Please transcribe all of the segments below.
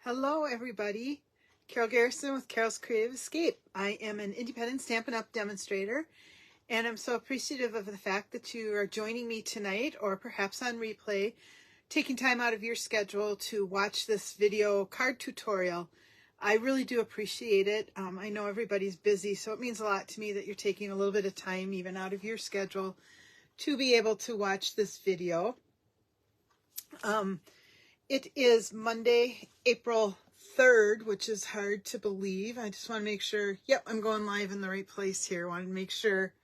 Hello everybody, Carol Garrison with Carol's Creative Escape. I am an independent Stampin' Up! Demonstrator, and I'm so appreciative of the fact that you are joining me tonight, or perhaps on replay, taking time out of your schedule to watch this video card tutorial. I really do appreciate it. I know everybody's busy, so it means a lot to me that you're taking a little bit of time, even out of your schedule, to be able to watch this video. It is Monday, April 3rd, which is hard to believe. I just want to make sure, yep, I'm going live in the right place here. I wanted to make sure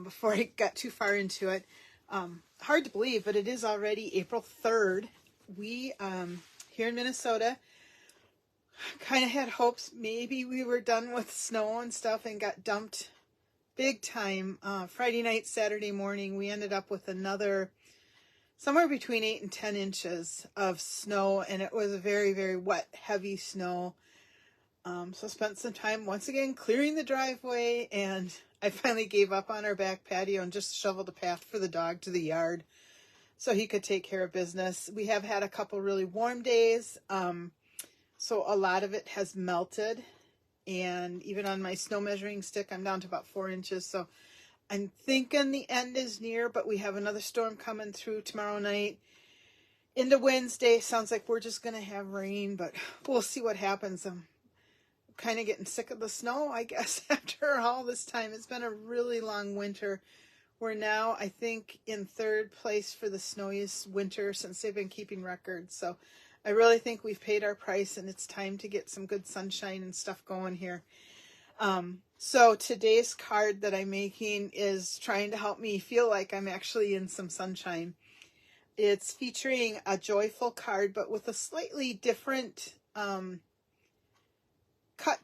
before I got too far into it. Hard to believe, but it is already April 3rd. We, here in Minnesota, kind of had hopes maybe we were done with snow and stuff and got dumped big time. Friday night, Saturday morning, we ended up with another somewhere between 8 and 10 inches of snow, and it was a very, very wet, heavy snow. So spent some time once again clearing the driveway, and I finally gave up on our back patio and just shoveled a path for the dog to the yard so he could take care of business. We have had a couple really warm days, so a lot of it has melted, and even on my snow measuring stick, I'm down to about 4 inches, so I'm thinking the end is near, but we have another storm coming through tomorrow night into Wednesday. Sounds like we're just going to have rain, but we'll see what happens. I'm kind of getting sick of the snow, I guess, after all this time. It's been a really long winter. We're now, I think, in third place for the snowiest winter since they've been keeping records. So I really think we've paid our price, and it's time to get some good sunshine and stuff going here. So today's card that I'm making is trying to help me feel like I'm actually in some sunshine. It's featuring a joyful card, but with a slightly different cut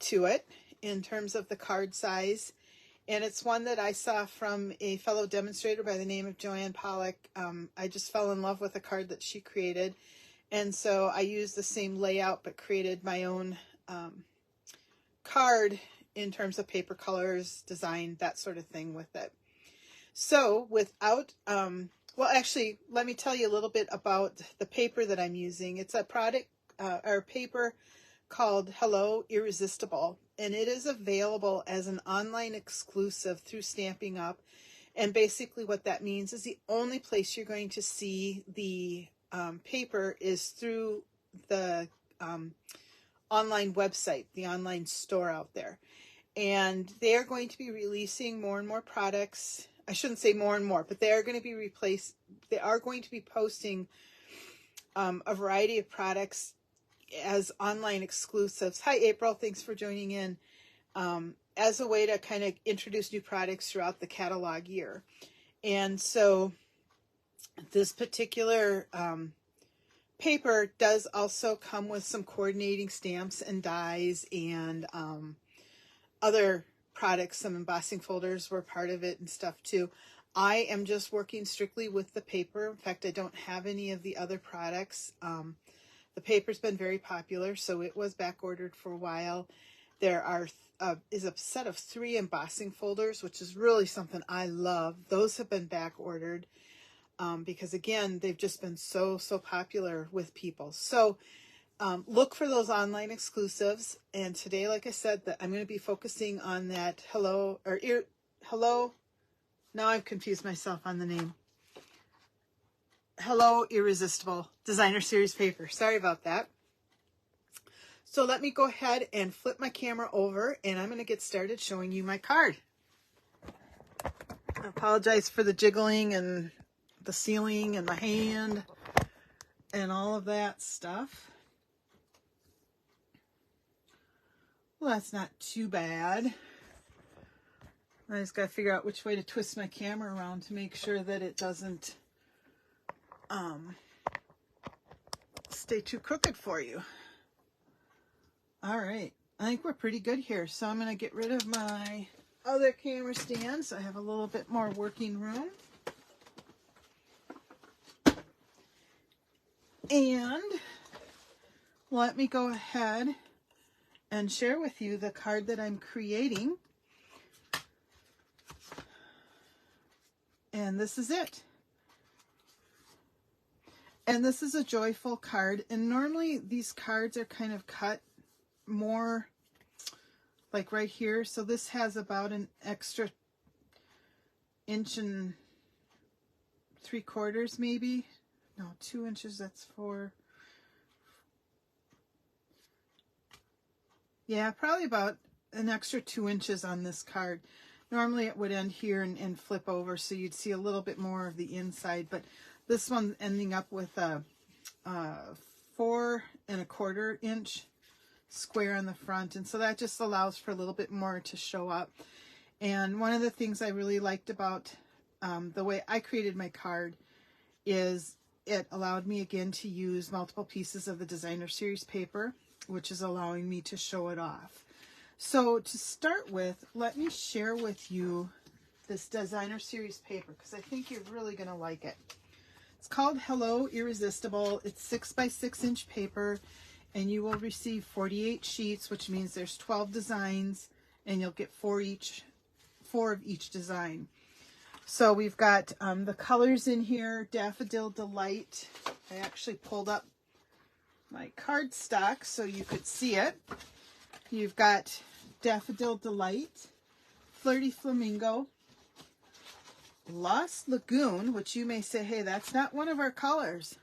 to it in terms of the card size. And it's one that I saw from a fellow demonstrator by the name of Joanne Pollock. I just fell in love with a card that she created. And so I used the same layout, but created my own card in terms of paper colors, design, that sort of thing with it. So without, well, actually, let me tell you a little bit about the paper that I'm using. It's a product or paper called Hello Irresistible, and it is available as an online exclusive through Stampin' Up. And basically what that means is the only place you're going to see the paper is through the online website, the online store out there. And they are going to be releasing more and more products. I shouldn't say more and more, but they are going to be posting a variety of products as online exclusives. Hi, April. Thanks for joining in. As a way to kind of introduce new products throughout the catalog year. And so this particular paper does also come with some coordinating stamps and dies and other products. Some embossing folders were part of it and stuff too. I am just working strictly with the paper. In fact, I don't have any of the other products. The paper's been very popular, so it was back ordered for a while. There is a set of 3 embossing folders, which is really something I love. Those have been back ordered because, again, they've just been so popular with people. So look for those online exclusives. And today, like I said, that I'm going to be focusing on that Hello. Now I've confused myself on the name. Hello Irresistible Designer Series Paper. Sorry about that. So let me go ahead and flip my camera over, and I'm going to get started showing you my card. I apologize for the jiggling and the sealing and the hand and all of that stuff. Well, that's not too bad. I just got to figure out which way to twist my camera around to make sure that it doesn't stay too crooked for you. All right, I think we're pretty good here. So I'm going to get rid of my other camera stand so I have a little bit more working room. And let me go ahead and share with you the card that I'm creating. And this is it. And this is a joyful card. And normally these cards are kind of cut more like right here. So this has about an extra 1.75 inches maybe. No, 2 inches, that's 4. Yeah, probably about an extra 2 inches on this card. Normally it would end here and flip over, so you'd see a little bit more of the inside, but this one ending up with a 4¼ inch square on the front, and so that just allows for a little bit more to show up. And one of the things I really liked about the way I created my card is it allowed me again to use multiple pieces of the designer series paper, which is allowing me to show it off. So to start with, let me share with you this designer series paper because I think you're really going to like it. It's called Hello Irresistible. It's 6x6 inch paper, and you will receive 48 sheets, which means there's 12 designs, and you'll get 4 of each design. So we've got the colors in here. Daffodil Delight. I actually pulled up my card stock so you could see it. You've got Daffodil Delight, Flirty Flamingo, Lost Lagoon, which you may say, hey, that's not one of our colors.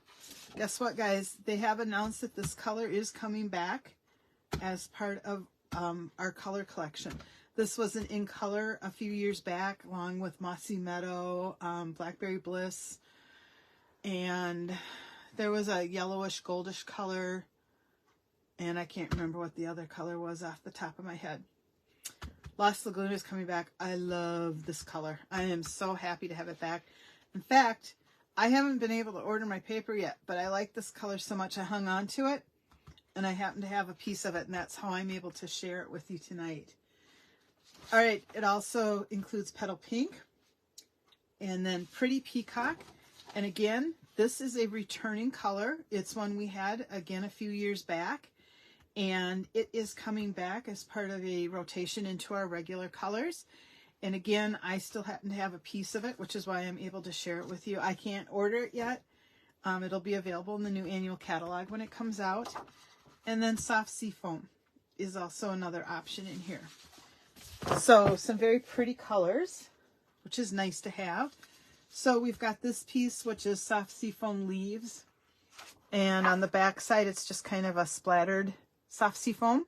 Guess what, guys? They have announced that this color is coming back as part of our color collection. This was an in color a few years back, along with Mossy Meadow, Blackberry Bliss, and there was a yellowish, goldish color, and I can't remember what the other color was off the top of my head. Lost Lagoon is coming back. I love this color. I am so happy to have it back. In fact, I haven't been able to order my paper yet, but I like this color so much I hung on to it, and I happen to have a piece of it, and that's how I'm able to share it with you tonight. All right, it also includes Petal Pink and then Pretty Peacock. And again, this is a returning color. It's one we had, again, a few years back. And it is coming back as part of a rotation into our regular colors. And again, I still happen to have a piece of it, which is why I'm able to share it with you. I can't order it yet. It'll be available in the new annual catalog when it comes out. And then Soft Sea Foam is also another option in here. So some very pretty colors, which is nice to have. So we've got this piece, which is Soft Sea Foam Leaves. And on the back side, it's just kind of a splattered Soft Sea Foam.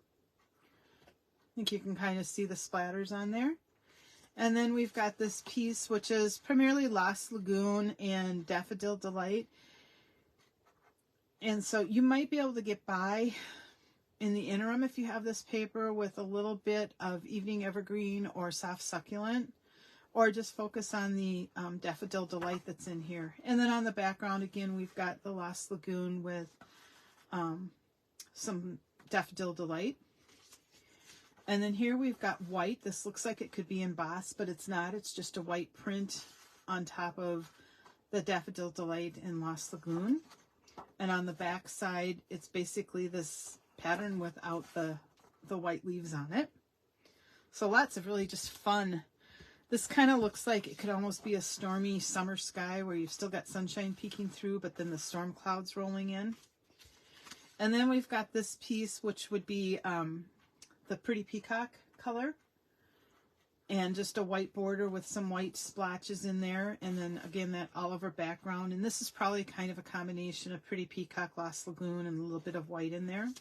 I think you can kind of see the splatters on there. And then we've got this piece, which is primarily Lost Lagoon and Daffodil Delight. And so you might be able to get by in the interim if you have this paper with a little bit of Evening Evergreen or Soft Succulent, or just focus on the Daffodil Delight that's in here. And then on the background, again, we've got the Lost Lagoon with some Daffodil Delight. And then here we've got white. This looks like it could be embossed, but it's not. It's just a white print on top of the Daffodil Delight and Lost Lagoon. And on the back side, it's basically this pattern without the white leaves on it. So lots of really just fun. This kind of looks like it could almost be a stormy summer sky where you've still got sunshine peeking through, but then the storm clouds rolling in. And then we've got this piece, which would be the Pretty Peacock color, and just a white border with some white splotches in there, and then again that olive background. And this is probably kind of a combination of Pretty Peacock, Lost Lagoon, and a little bit of white in there. And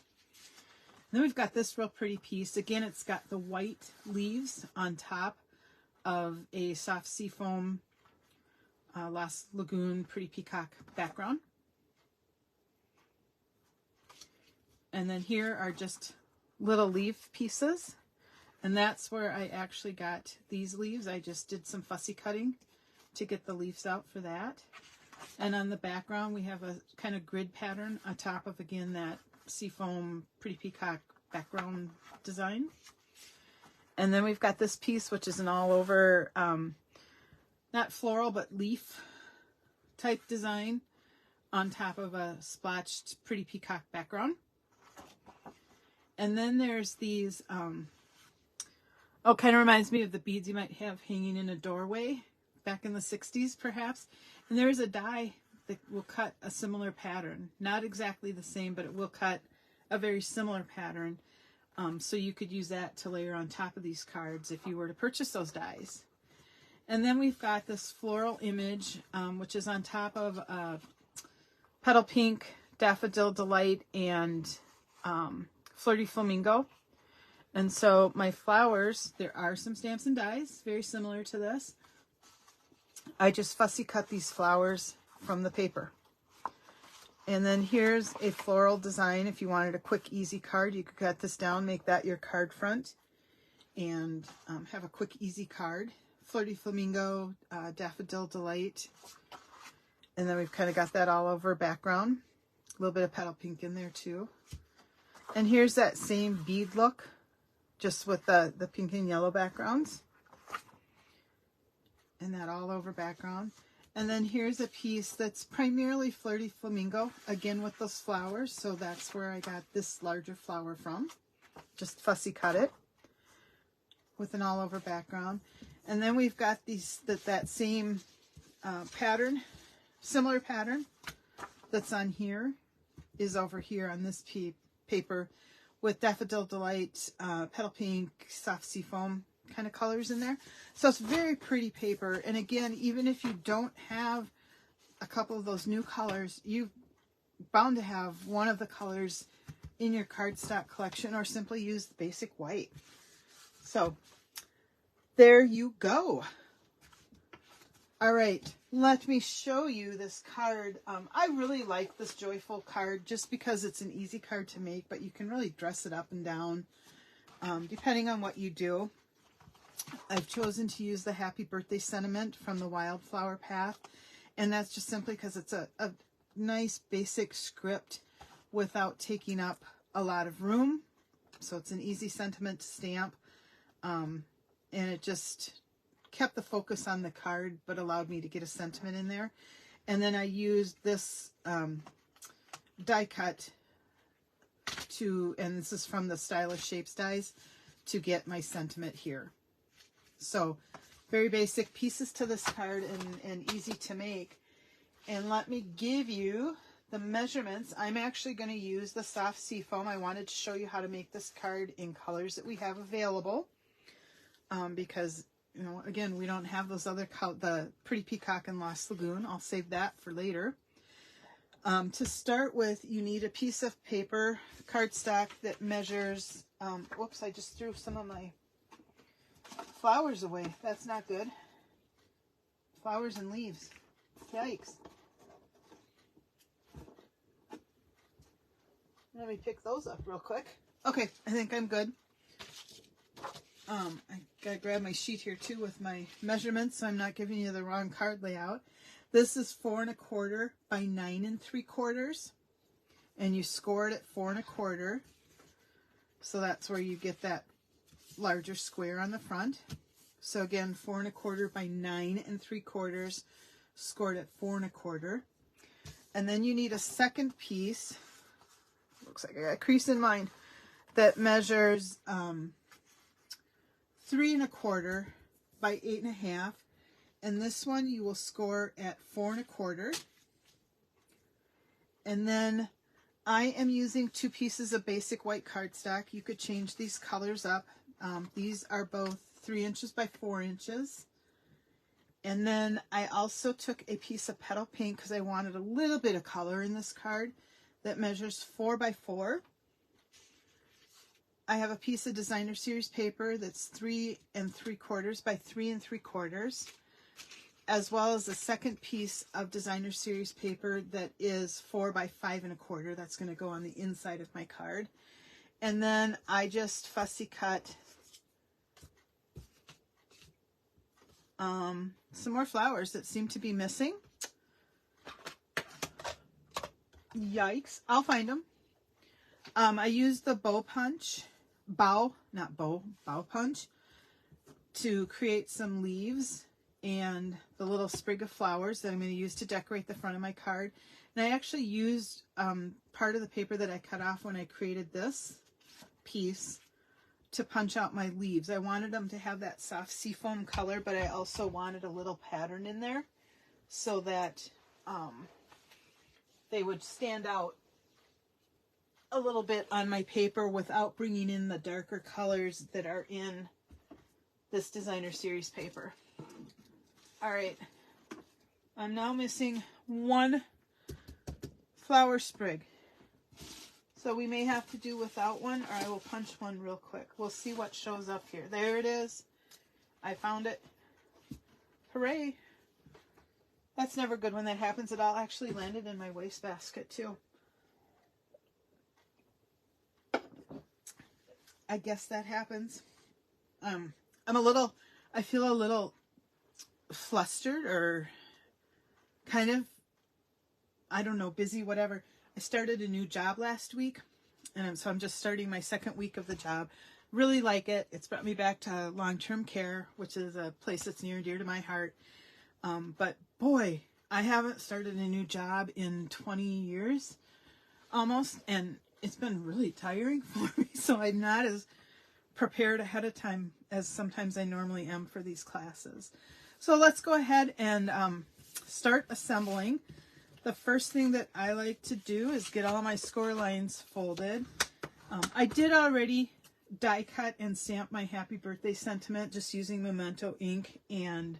then we've got this real pretty piece. Again, it's got the white leaves on top of a Soft Sea Foam Lost Lagoon Pretty Peacock background. And then here are just little leaf pieces. And that's where I actually got these leaves. I just did some fussy cutting to get the leaves out for that. And on the background, we have a kind of grid pattern on top of, again, that Seafoam Pretty Peacock background design. And then we've got this piece, which is an all over, not floral, but leaf type design on top of a splotched Pretty Peacock background. And then there's these, kind of reminds me of the beads you might have hanging in a doorway back in the 60s, perhaps. And there is a die that will cut a similar pattern. Not exactly the same, but it will cut a very similar pattern. So you could use that to layer on top of these cards if you were to purchase those dies. And then we've got this floral image, which is on top of Petal Pink, Daffodil Delight, and Flirty Flamingo. And so my flowers, there are some stamps and dies, very similar to this. I just fussy cut these flowers from the paper. And then here's a floral design. If you wanted a quick, easy card, you could cut this down, make that your card front, and have a quick, easy card. Flirty Flamingo, Daffodil Delight. And then we've kind of got that all over background. A little bit of Petal Pink in there too. And here's that same bead look, just with the pink and yellow backgrounds. And that all over background. And then here's a piece that's primarily Flirty Flamingo, again with those flowers. So that's where I got this larger flower from. Just fussy cut it with an all over background. And then we've got that same pattern, similar pattern that's on here is over here on this paper with Daffodil Delight, Petal Pink, Soft Seafoam kind of colors in there. So it's very pretty paper. And again, even if you don't have a couple of those new colors, you're bound to have one of the colors in your cardstock collection, or simply use the basic white. So there you go. All right, let me show you this card. I really like this Joyful card just because it's an easy card to make, but you can really dress it up and down depending on what you do. I've chosen to use the Happy Birthday sentiment from the Wildflower Path, and that's just simply because it's a nice basic script without taking up a lot of room. So it's an easy sentiment to stamp, and it just kept the focus on the card but allowed me to get a sentiment in there. And then I used this die cut and this is from the Stylish Shapes dies, to get my sentiment here. So very basic pieces to this card and easy to make. And let me give you the measurements. I'm actually going to use the soft seafoam. I wanted to show you how to make this card in colors that we have available, because, you know, again, we don't have those other the Pretty Peacock and Lost Lagoon. I'll save that for later. To start with, you need a piece of paper, cardstock that measures, whoops, I just threw some of my flowers away. That's not good. Flowers and leaves. Yikes. Let me pick those up real quick. Okay, I think I'm good. I gotta grab my sheet here too with my measurements so I'm not giving you the wrong card layout. This is 4 1/4 by 9 3/4, and you score it at 4 1/4. So that's where you get that larger square on the front. So again, 4 1/4 by 9 3/4, scored at 4 1/4. And then you need a second piece. Looks like I got a crease in mine, that measures 3 1/4 by 8 1/2. And this one you will score at 4 1/4. And then I am using 2 pieces of basic white cardstock. You could change these colors up. These are both 3 inches by 4 inches. And then I also took a piece of Petal Pink because I wanted a little bit of color in this card, that measures 4 by 4. I have a piece of Designer Series paper that's 3 3/4 by 3 3/4, as well as a second piece of Designer Series paper that is 4 by 5 1/4. That's going to go on the inside of my card. And then I just fussy cut some more flowers that seem to be missing. Yikes. I'll find them. I used the bow punch to create some leaves and the little sprig of flowers that I'm going to use to decorate the front of my card. And I actually used part of the paper that I cut off when I created this piece to punch out my leaves. I wanted them to have that soft seafoam color, but I also wanted a little pattern in there so that they would stand out a little bit on my paper without bringing in the darker colors that are in this designer series paper. All right, I'm now missing one flower sprig. So we may have to do without one, or I will punch one real quick. We'll see what shows up here. There it is. I found it. Hooray. That's never good when that happens. It all actually landed in my wastebasket too. I guess that happens. I feel a little flustered or kind of, I don't know, busy, whatever. I started a new job last week, and so I'm just starting my second week of the job. Really like it. It's brought me back to long-term care, which is a place that's near and dear to my heart. But boy, I haven't started a new job in 20 years almost, and it's been really tiring for me, so I'm not as prepared ahead of time as sometimes I normally am for these classes. So let's go ahead and start assembling. The first thing that I like to do is get all my score lines folded. I did already die cut and stamp my happy birthday sentiment just using Memento ink and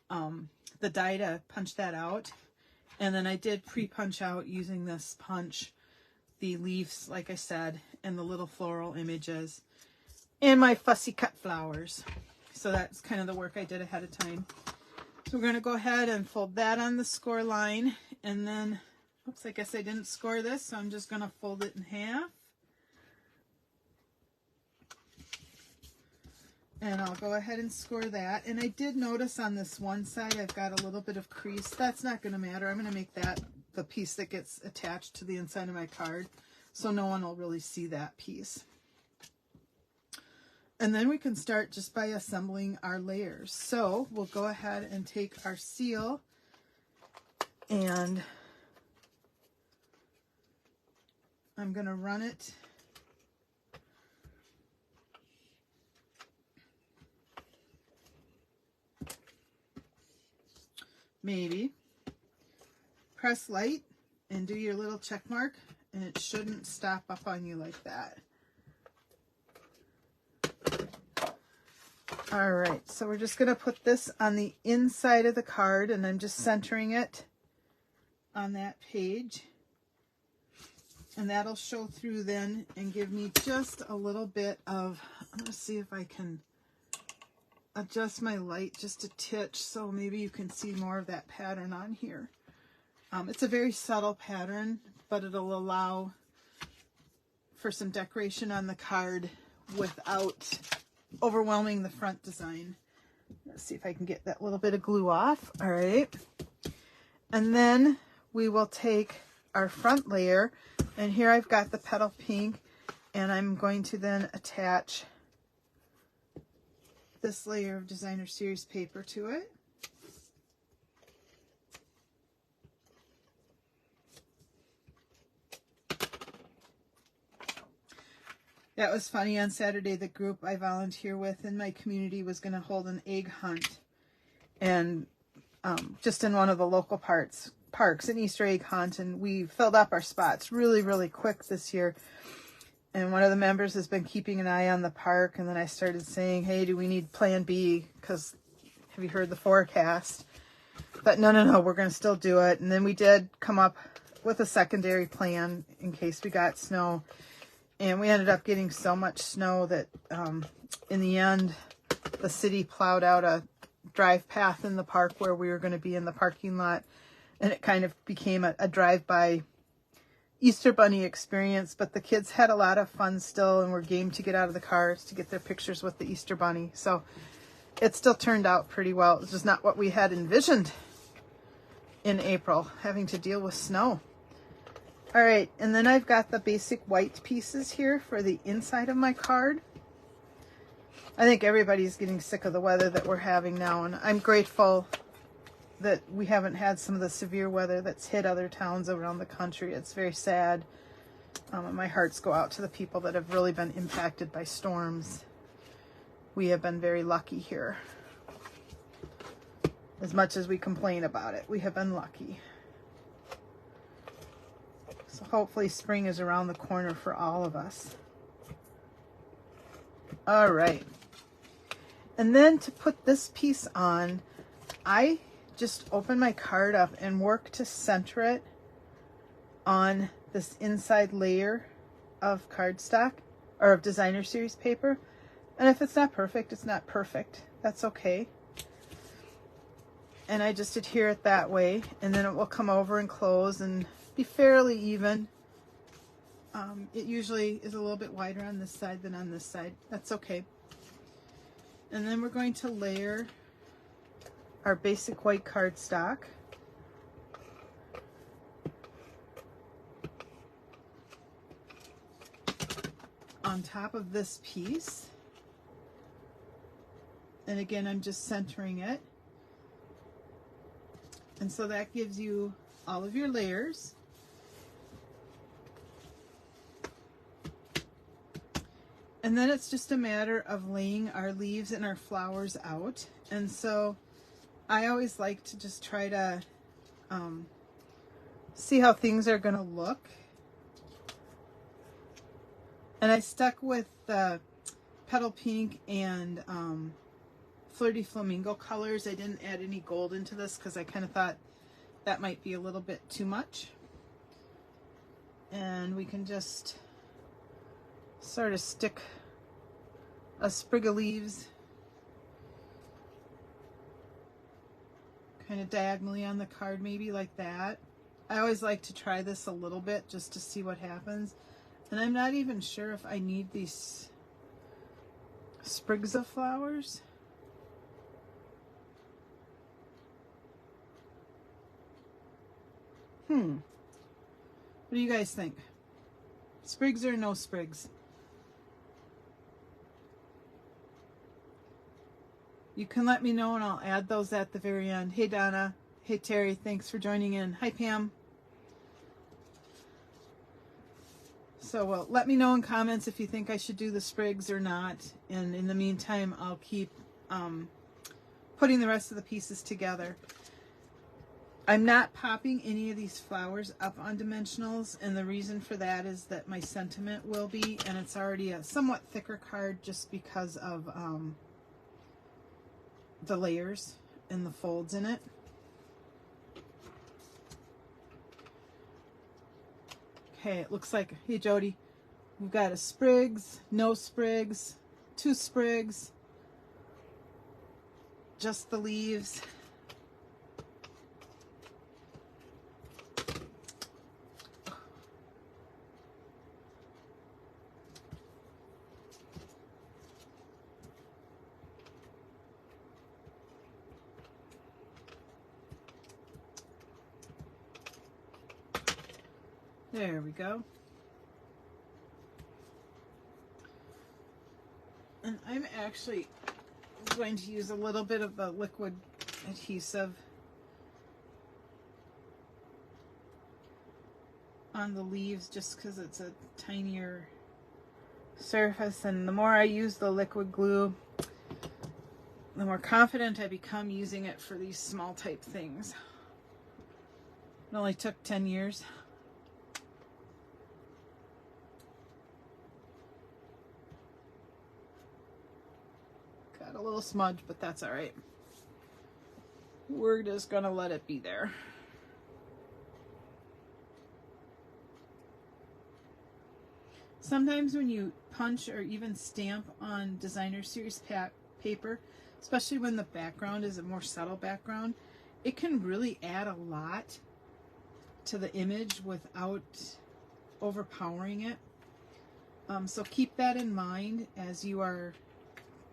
the die to punch that out. And then I did pre-punch out using this punch the leaves, like I said, and the little floral images and my fussy cut flowers. So that's kind of the work I did ahead of time. So we're going to go ahead and fold that on the score line, and then, oops, I guess I didn't score this, so I'm just going to fold it in half. And I'll go ahead and score that. And I did notice on this one side I've got a little bit of crease. That's not going to matter. I'm going to make that the piece that gets attached to the inside of my card, so no one will really see that piece. And then we can start just by assembling our layers. So we'll go ahead and take our seal and I'm going to run it maybe. Press light and do your little check mark, and it shouldn't stop up on you like that. All right, so we're just going to put this on the inside of the card, and I'm just centering it on that page. And that'll show through then and give me just a little bit of, I'm going to see if I can adjust my light just a titch so maybe you can see more of that pattern on here. It's a very subtle pattern, but it'll allow for some decoration on the card without overwhelming the front design. Let's see if I can get that little bit of glue off. All right. And then we will take our front layer, and here I've got the petal pink, and I'm going to then attach this layer of designer series paper to it. That was funny. On Saturday, the group I volunteer with in my community was going to hold an egg hunt, and just in one of the local parks, an Easter egg hunt, and we filled up our spots really, really quick this year. And one of the members has been keeping an eye on the park, and then I started saying, hey, do we need plan B? Because have you heard the forecast? But no, we're going to still do it. And then we did come up with a secondary plan in case we got snow. And we ended up getting so much snow that in the end, the city plowed out a drive path in the park where we were going to be in the parking lot. And it kind of became a drive-by Easter Bunny experience. But the kids had a lot of fun still and were game to get out of the cars to get their pictures with the Easter Bunny. So it still turned out pretty well. It was just not what we had envisioned in April, having to deal with snow. All right, and then I've got the basic white pieces here for the inside of my card. I think everybody's getting sick of the weather that we're having now, and I'm grateful that we haven't had some of the severe weather that's hit other towns around the country. It's very sad. My hearts go out to the people that have really been impacted by storms. We have been very lucky here. As much as we complain about it, we have been lucky. hopefully spring is around the corner for all of us. All right. And then to put this piece on, I just open my card up and work to center it on this inside layer of cardstock or of designer series paper. And if it's not perfect, it's not perfect. That's okay. And I just adhere it that way, and then it will come over and close and be fairly even. It usually is a little bit wider on this side than on this side. That's okay. And then we're going to layer our basic white cardstock. On top of this piece. And again, I'm just centering it. And so that gives you all of your layers. And then it's just a matter of laying our leaves and our flowers out. And so I always like to just try to see how things are going to look. And I stuck with the Petal Pink and Flirty Flamingo colors. I didn't add any gold into this because I kind of thought that might be a little bit too much. And we can just sort of stick a sprig of leaves kind of diagonally on the card, maybe like that. I always like to try this a little bit just to see what happens. And I'm not even sure if I need these sprigs of flowers. What do you guys think? Sprigs or no sprigs? You can let me know and I'll add those at the very end. Hey Donna. Hey Terry, thanks for joining in. Hi Pam. So well, let me know in comments if you think I should do the sprigs or not. And in the meantime, I'll keep putting the rest of the pieces together. I'm not popping any of these flowers up on dimensionals, and the reason for that is that my sentiment will be, and it's already a somewhat thicker card just because of the layers and the folds in it. Okay, it looks like, hey Jody, we've got a sprigs, no sprigs, 2 sprigs, just the leaves. There we go. And I'm actually going to use a little bit of the liquid adhesive on the leaves just because it's a tinier surface, and the more I use the liquid glue, the more confident I become using it for these small type things. It only took 10 years. Got a little smudge, but that's all right. We're just gonna let it be there. Sometimes when you punch or even stamp on designer series paper, especially when the background is a more subtle background, it can really add a lot to the image without overpowering it. So keep that in mind as you are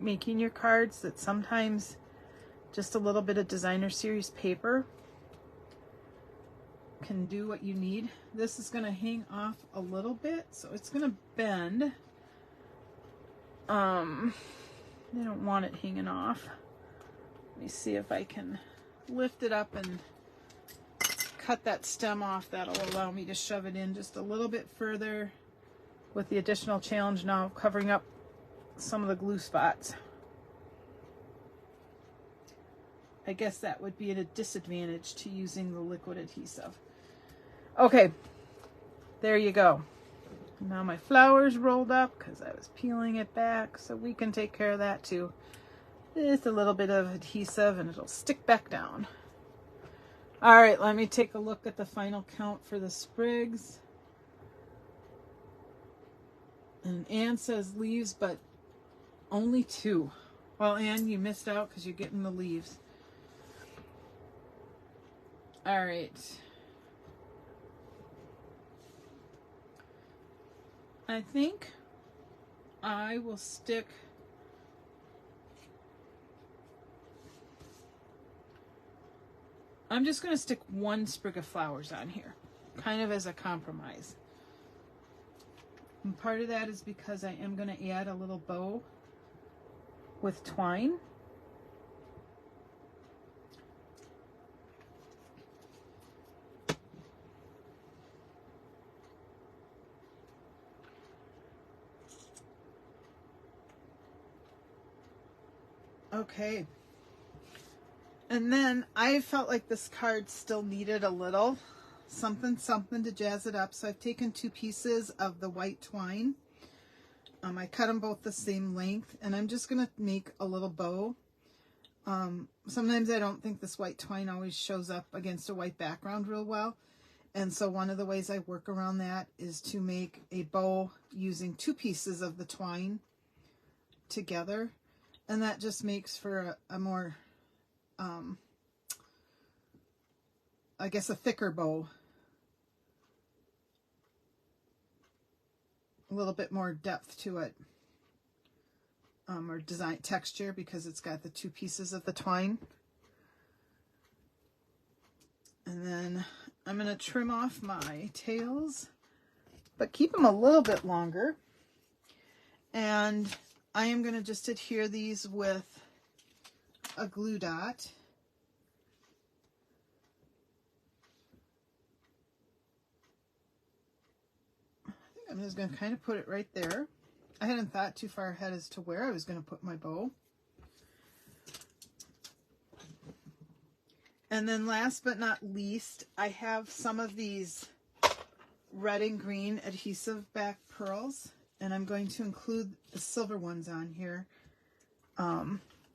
making your cards, that sometimes just a little bit of designer series paper can do what you need. This is going to hang off a little bit, so it's going to bend. I don't want it hanging off. Let me see if I can lift it up and cut that stem off. That'll allow me to shove it in just a little bit further, with the additional challenge now of covering up some of the glue spots. I guess that would be at a disadvantage to using the liquid adhesive. Okay, there you go. Now my flower's rolled up because I was peeling it back, so we can take care of that too. Just a little bit of adhesive and it'll stick back down. All right, let me take a look at the final count for the sprigs. And Anne says leaves, but only 2. Well, Anne, you missed out because you're getting the leaves. All right. I think I will stick I'm just going to stick 1 sprig of flowers on here, kind of as a compromise. And part of that is because I am going to add a little bow with twine. Okay. And then I felt like this card still needed a little something to jazz it up. So I've taken 2 pieces of the white twine. I cut them both the same length, and I'm just going to make a little bow. Sometimes I don't think this white twine always shows up against a white background real well. And so one of the ways I work around that is to make a bow using 2 pieces of the twine together. And that just makes for a more, I guess, a thicker bow. A little bit more depth to it, or design texture, because it's got the 2 pieces of the twine. And then I'm going to trim off my tails, but keep them a little bit longer. And I am going to just adhere these with a glue dot. I'm just going to kind of put it right there. I hadn't thought too far ahead as to where I was going to put my bow. And then last but not least, I have some of these red and green adhesive back pearls, and I'm going to include the silver ones on here.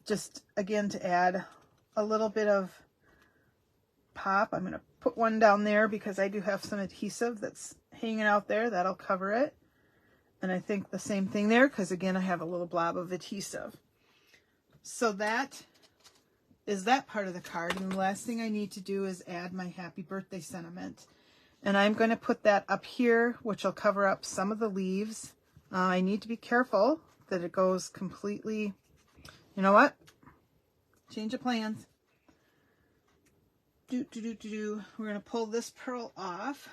Just again to add a little bit of pop. I'm going to put one down there because I do have some adhesive that's hanging out there. That'll cover it. And I think the same thing there because, again, I have a little blob of adhesive. So that is that part of the card. And the last thing I need to do is add my happy birthday sentiment. And I'm going to put that up here, which will cover up some of the leaves. I need to be careful that it goes completely... You know what? Change of plans. We're going to pull this pearl off.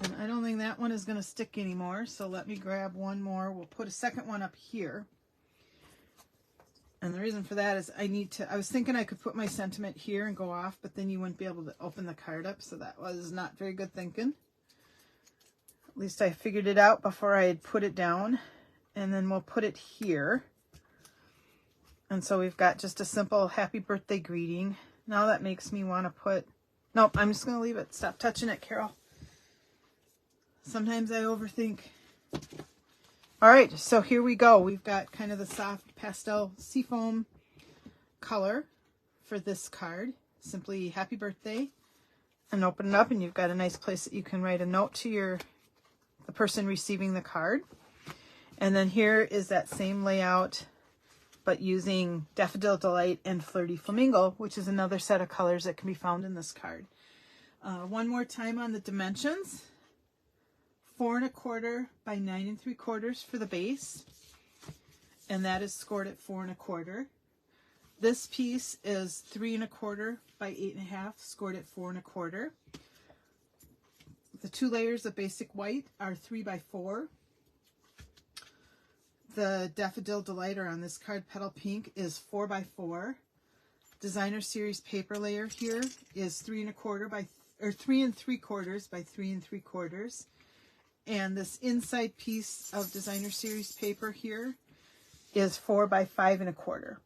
And I don't think that one is going to stick anymore, so let me grab one more. We'll put a second one up here. And the reason for that is I was thinking I could put my sentiment here and go off, but then you wouldn't be able to open the card up, so that was not very good thinking. At least I figured it out before I had put it down. And then we'll put it here. And so we've got just a simple happy birthday greeting. Now that makes me want to put... Nope, I'm just going to leave it. Stop touching it, Carol. Sometimes I overthink. All right, so here we go. We've got kind of the soft pastel seafoam color for this card. Simply happy birthday. And open it up and you've got a nice place that you can write a note to the person receiving the card. And then here is that same layout, but using Daffodil Delight and Flirty Flamingo, which is another set of colors that can be found in this card. One more time on the dimensions. 4 1/4 by 9 3/4 for the base. And that is scored at 4 1/4. This piece is 3 1/4 by 8 1/2, scored at 4 1/4. The 2 layers of basic white are 3 by 4. The Daffodil Delight, or on this card, Petal Pink, is 4 by 4. Designer Series paper layer here is 3 1/4 by, or 3 3/4 by 3 3/4. And this inside piece of Designer Series paper here is 4 by 5 1/4.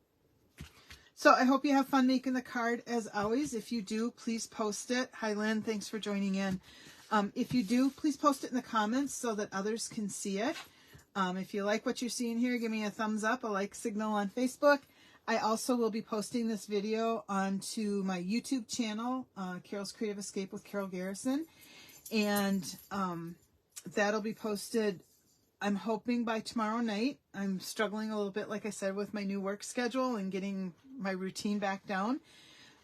So I hope you have fun making the card as always. If you do, please post it. Hi, Lynn. Thanks for joining in. If you do, please post it in the comments so that others can see it. If you like what you're seeing here, give me a thumbs up, a like signal on Facebook. I also will be posting this video onto my YouTube channel, Carol's Creative Escape with Carol Garrison. And that'll be posted, I'm hoping, by tomorrow night. I'm struggling a little bit, like I said, with my new work schedule and getting my routine back down.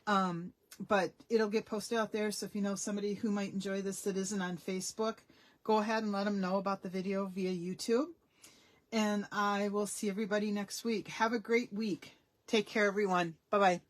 But it'll get posted out there. So if you know somebody who might enjoy this that isn't on Facebook, go ahead and let them know about the video via YouTube. And I will see everybody next week. Have a great week. Take care, everyone. Bye-bye.